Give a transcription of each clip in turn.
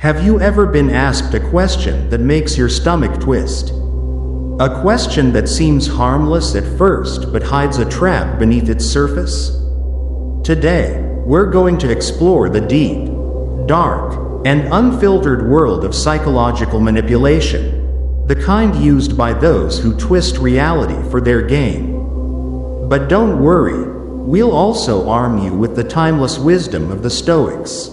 Have you ever been asked a question that makes your stomach twist? A question that seems harmless at first but hides a trap beneath its surface? Today, we're going to explore the deep, dark, and unfiltered world of psychological manipulation, the kind used by those who twist reality for their gain. But don't worry, we'll also arm you with the timeless wisdom of the Stoics,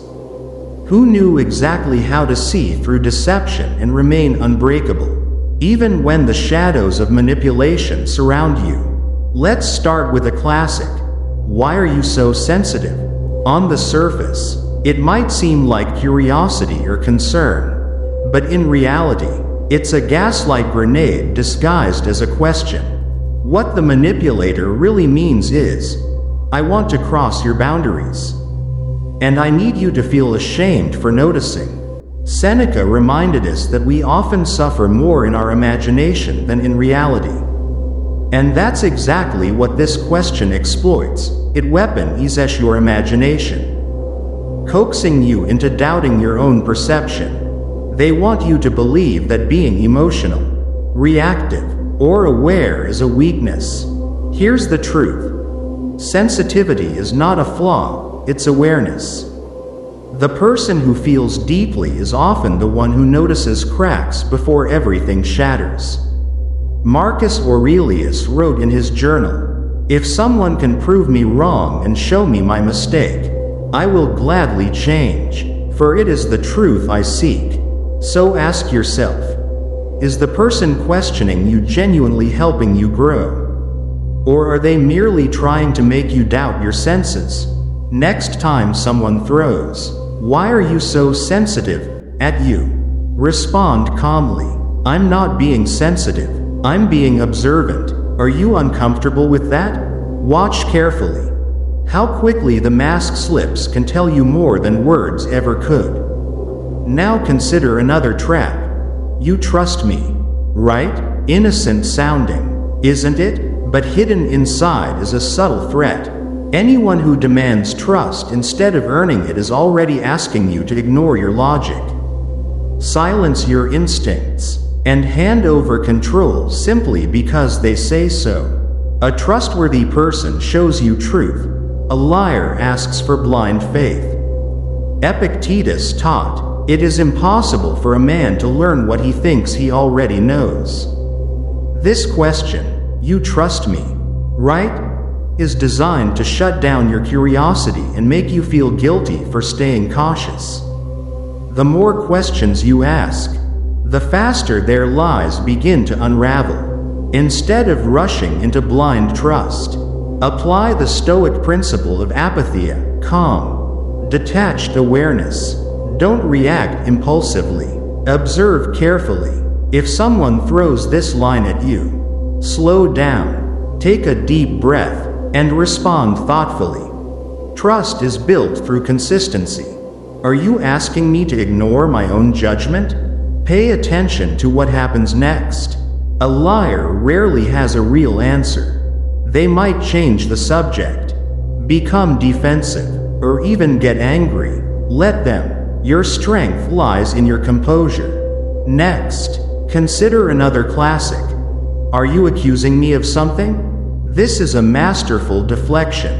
who knew exactly how to see through deception and remain unbreakable, even when the shadows of manipulation surround you. Let's start with a classic. Why are you so sensitive? On the surface, it might seem like curiosity or concern, but in reality, it's a gaslight grenade disguised as a question. What the manipulator really means is, I want to cross your boundaries, and I need you to feel ashamed for noticing. Seneca reminded us that we often suffer more in our imagination than in reality. And that's exactly what this question exploits. It weaponizes your imagination, coaxing you into doubting your own perception. They want you to believe that being emotional, reactive, or aware is a weakness. Here's the truth. Sensitivity is not a flaw. It's awareness. The person who feels deeply is often the one who notices cracks before everything shatters. Marcus Aurelius wrote in his journal, "If someone can prove me wrong and show me my mistake, I will gladly change, for it is the truth I seek." So ask yourself, is the person questioning you genuinely helping you grow? Or are they merely trying to make you doubt your senses? Next time someone throws, "Why are you so sensitive?" at you, respond calmly, "I'm not being sensitive, I'm being observant." Are you uncomfortable with that? Watch carefully. How quickly the mask slips can tell you more than words ever could. Now consider another trap. You trust me, right? Innocent sounding, isn't it? But hidden inside is a subtle threat. Anyone who demands trust instead of earning it is already asking you to ignore your logic, silence your instincts, and hand over control simply because they say so. A trustworthy person shows you truth. A liar asks for blind faith. Epictetus taught, "It is impossible for a man to learn what he thinks he already knows." This question, "You trust me, right?" is designed to shut down your curiosity and make you feel guilty for staying cautious. The more questions you ask, the faster their lies begin to unravel. Instead of rushing into blind trust, apply the Stoic principle of apatheia, calm, detached awareness. Don't react impulsively. Observe carefully. If someone throws this line at you, slow down, take a deep breath, and respond thoughtfully. Trust is built through consistency. Are you asking me to ignore my own judgment? Pay attention to what happens next. A liar rarely has a real answer. They might change the subject, become defensive, or even get angry. Let them. Your strength lies in your composure. Next, consider another classic. Are you accusing me of something? This is a masterful deflection.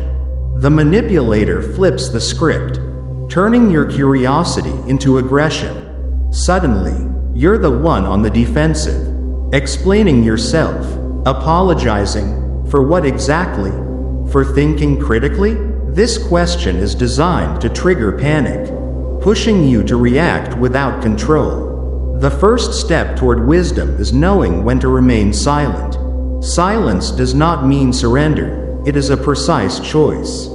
The manipulator flips the script, turning your curiosity into aggression. Suddenly, you're the one on the defensive, explaining yourself, apologizing. For what exactly? For thinking critically? This question is designed to trigger panic, pushing you to react without control. The first step toward wisdom is knowing when to remain silent. Silence does not mean surrender, it is a precise choice.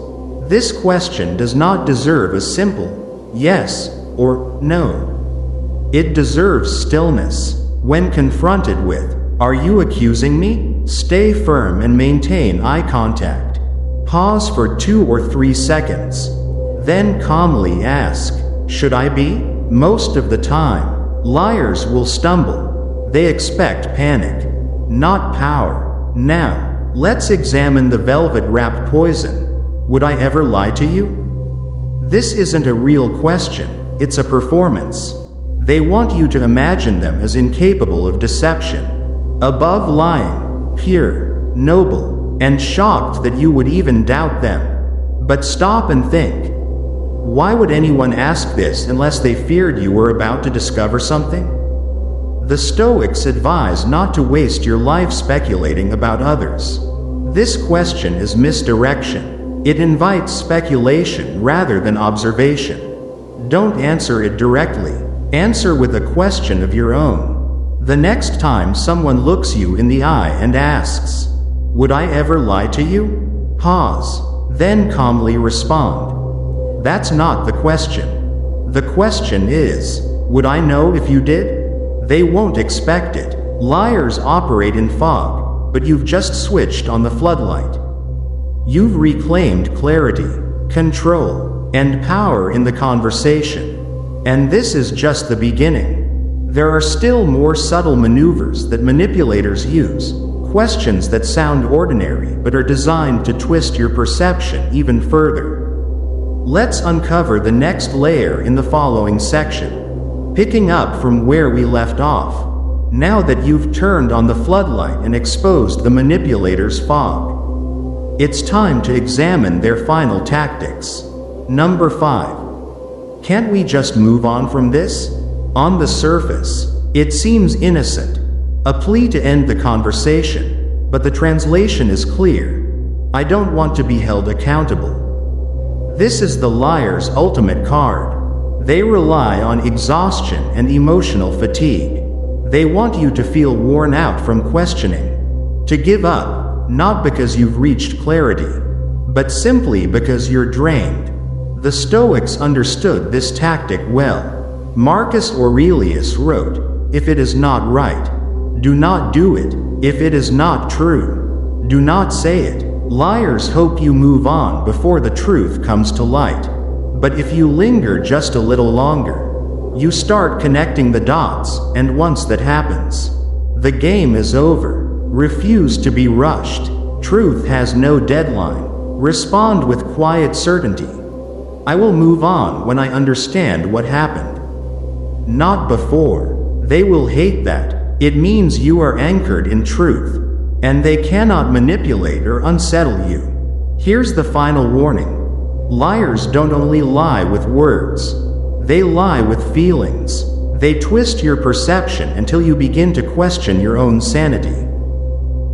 This question does not deserve a simple yes or no. It deserves stillness. When confronted with, "Are you accusing me?" stay firm and maintain eye contact. Pause for 2 or 3 seconds. Then calmly ask, "Should I be?" Most of the time, liars will stumble. They expect panic, not power. Now, let's examine the velvet-wrapped poison. Would I ever lie to you? This isn't a real question, it's a performance. They want you to imagine them as incapable of deception, above lying, pure, noble, and shocked that you would even doubt them. But stop and think. Why would anyone ask this unless they feared you were about to discover something? The Stoics advise not to waste your life speculating about others. This question is misdirection. It invites speculation rather than observation. Don't answer it directly. Answer with a question of your own. The next time someone looks you in the eye and asks, "Would I ever lie to you?" Pause, then calmly respond. That's not the question. The question is, "Would I know if you did?" They won't expect it. Liars operate in fog, but you've just switched on the floodlight. You've reclaimed clarity, control, and power in the conversation. And this is just the beginning. There are still more subtle maneuvers that manipulators use, questions that sound ordinary but are designed to twist your perception even further. Let's uncover the next layer in the following section, picking up from where we left off. Now that you've turned on the floodlight and exposed the manipulator's fog, it's time to examine their final tactics. Number 5. Can't we just move on from this? On the surface, it seems innocent, a plea to end the conversation, but the translation is clear. I don't want to be held accountable. This is the liar's ultimate card. They rely on exhaustion and emotional fatigue. They want you to feel worn out from questioning, to give up, not because you've reached clarity, but simply because you're drained. The Stoics understood this tactic well. Marcus Aurelius wrote, "If it is not right, do not do it. If it is not true, do not say it." Liars hope you move on before the truth comes to light. But if you linger just a little longer, you start connecting the dots, and once that happens, the game is over. Refuse to be rushed. Truth has no deadline. Respond with quiet certainty. I will move on when I understand what happened. Not before. They will hate that. It means you are anchored in truth, and they cannot manipulate or unsettle you. Here's the final warning. Liars don't only lie with words. They lie with feelings. They twist your perception until you begin to question your own sanity.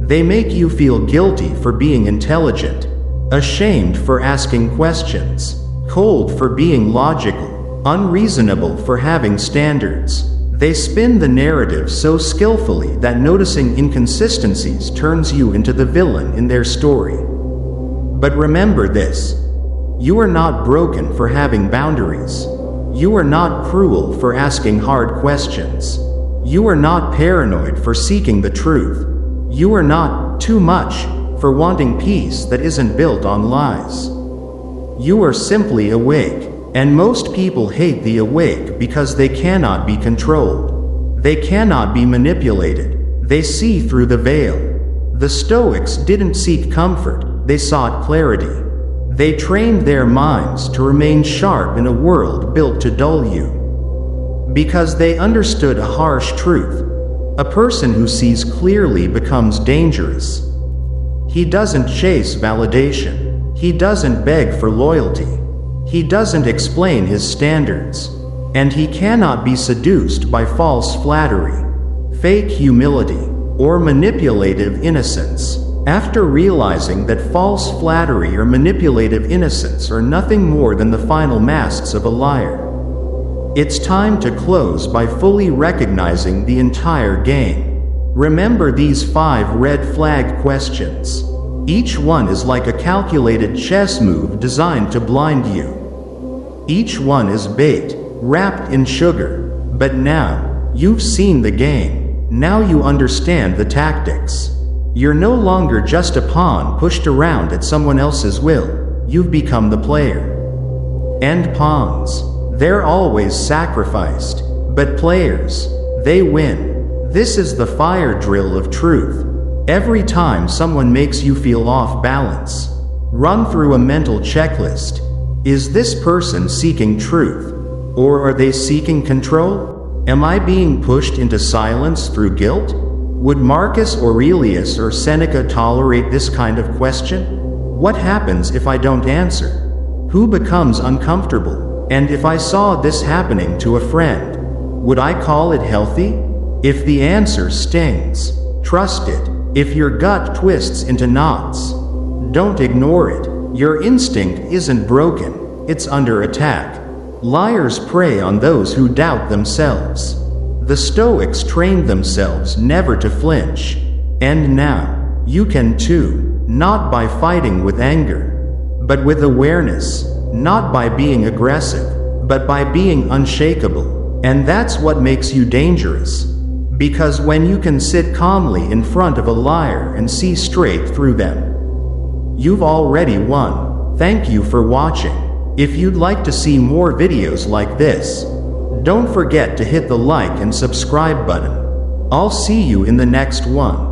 They make you feel guilty for being intelligent, ashamed for asking questions, cold for being logical, unreasonable for having standards. They spin the narrative so skillfully that noticing inconsistencies turns you into the villain in their story. But remember this. You are not broken for having boundaries. You are not cruel for asking hard questions. You are not paranoid for seeking the truth. You are not too much for wanting peace that isn't built on lies. You are simply awake, and most people hate the awake because they cannot be controlled. They cannot be manipulated. They see through the veil. The Stoics didn't seek comfort, they sought clarity. They trained their minds to remain sharp in a world built to dull you. Because they understood a harsh truth. A person who sees clearly becomes dangerous. He doesn't chase validation. He doesn't beg for loyalty. He doesn't explain his standards. And he cannot be seduced by false flattery, fake humility, or manipulative innocence. After realizing that false flattery or manipulative innocence are nothing more than the final masks of a liar, it's time to close by fully recognizing the entire game. Remember these 5 red flag questions. Each one is like a calculated chess move designed to blind you. Each one is bait, wrapped in sugar. But now, you've seen the game. Now you understand the tactics. You're no longer just a pawn pushed around at someone else's will. You've become the player. And pawns, they're always sacrificed. But players, they win. This is the fire drill of truth. Every time someone makes you feel off balance, run through a mental checklist. Is this person seeking truth? Or are they seeking control? Am I being pushed into silence through guilt? Would Marcus Aurelius or Seneca tolerate this kind of question? What happens if I don't answer? Who becomes uncomfortable? And if I saw this happening to a friend, would I call it healthy? If the answer stings, trust it. If your gut twists into knots, don't ignore it. Your instinct isn't broken, it's under attack. Liars prey on those who doubt themselves. The Stoics trained themselves never to flinch. And now, you can too, not by fighting with anger, but with awareness, not by being aggressive, but by being unshakable. And that's what makes you dangerous. Because when you can sit calmly in front of a liar and see straight through them, you've already won. Thank you for watching. If you'd like to see more videos like this, don't forget to hit the like and subscribe button. I'll see you in the next one.